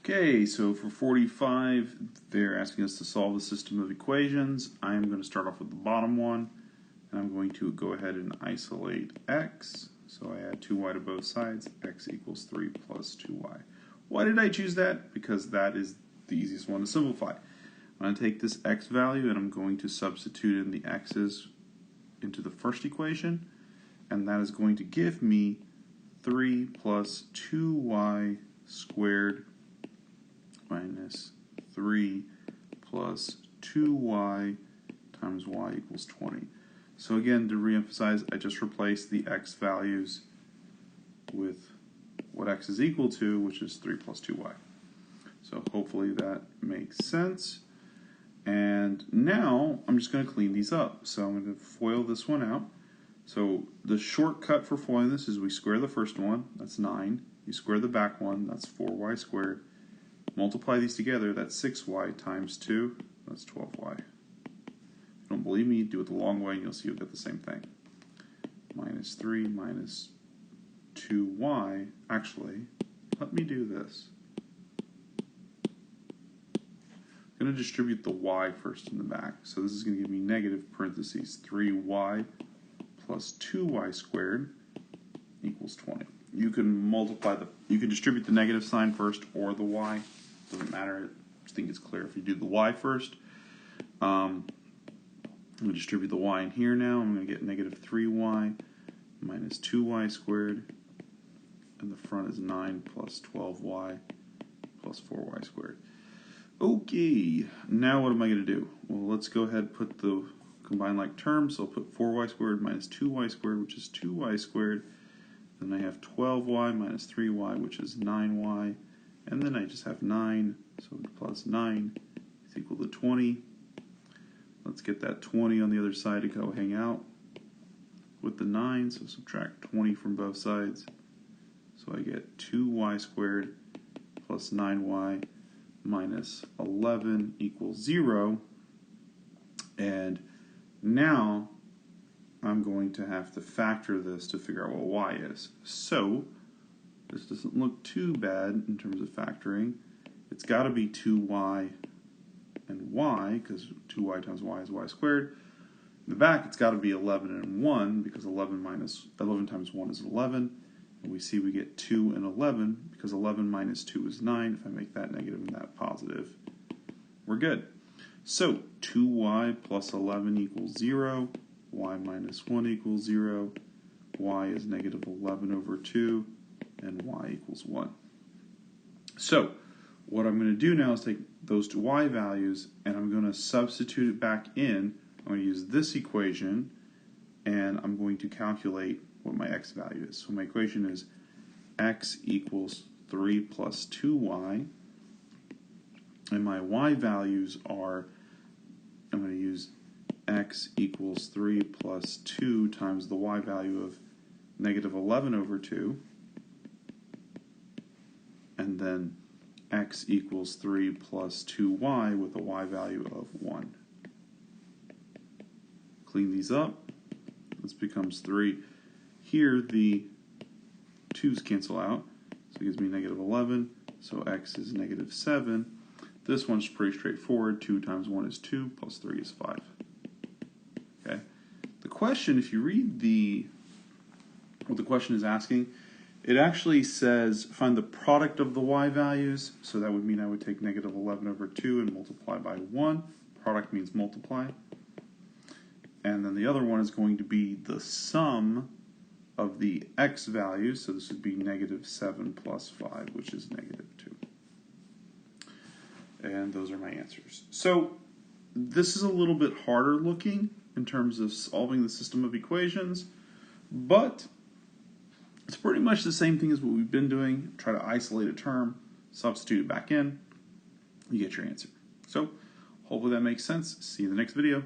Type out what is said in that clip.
Okay, so for 45, they're asking us to solve the system of equations. I'm going to start off with the bottom one, and I'm going to go ahead and isolate x. So I add 2y to both sides, x equals 3 plus 2y. Why did I choose that? Because that is the easiest one to simplify. I'm going to take this x value and I'm going to substitute in the x's into the first equation, and that is going to give me 3 plus 2y squared minus 3 plus 2y times y equals 20. So again, to reemphasize, I just replaced the x values with what x is equal to, which is 3 plus 2y. So hopefully that makes sense. And now I'm just going to clean these up. So I'm going to FOIL this one out. So the shortcut for foiling this is we square the first one, that's 9. You square the back one, that's 4y squared. Multiply these together, that's 6y times 2, that's 12y. If you don't believe me, do it the long way and you'll see you'll get the same thing. Minus 3 minus 2y. Actually, let me do this. I'm going to distribute the y first in the back. So this is going to give me negative parentheses 3y plus 2y squared equals 20. You can distribute the negative sign first or the y. Doesn't matter. I just think it's clear if you do the y first. I'm going to distribute the y in here now. I'm going to get negative 3y minus 2y squared. And the front is 9 plus 12y plus 4y squared. Okay, now what am I going to do? Well, let's go ahead and put the combine like terms. So I'll put 4y squared minus 2y squared, which is 2y squared. Then I have 12y minus 3y, which is 9y. And then I just have 9, so plus 9 is equal to 20. Let's get that 20 on the other side to go hang out with the 9, so subtract 20 from both sides. So I get 2y squared plus 9y minus 11 equals 0. And now I'm going to have to factor this to figure out what y is. So this doesn't look too bad in terms of factoring. It's got to be 2y and y, because 2y times y is y squared. In the back, it's got to be 11 and 1, because 11 times 1 is 11. And we see we get 2 and 11, because 11 minus 2 is 9. If I make that negative and that positive, we're good. So 2y plus 11 equals 0. Y minus 1 equals 0. Y is negative 11 over 2. And y equals 1. So what I'm going to do now is take those two y values and I'm going to substitute it back in. I'm going to use this equation and I'm going to calculate what my x value is. So my equation is x equals 3 plus 2y, and my y values are, I'm going to use x equals 3 plus 2 times the y value of negative 11 over 2, and then x equals 3 plus 2y with a y value of 1. Clean these up. This becomes 3. Here the 2's cancel out, so it gives me negative 11, so x is negative 7. This one's pretty straightforward. 2 times 1 is 2, plus 3 is 5. Okay. The question, if you read what the question is asking, it actually says find the product of the y values, so that would mean I would take negative 11 over 2 and multiply by 1. Product means multiply. And then the other one is going to be the sum of the x values, so this would be negative 7 plus 5, which is negative 2. And those are my answers. So this is a little bit harder looking in terms of solving the system of equations, but it's pretty much the same thing as what we've been doing. Try to isolate a term, substitute it back in, you get your answer. So hopefully that makes sense. See you in the next video.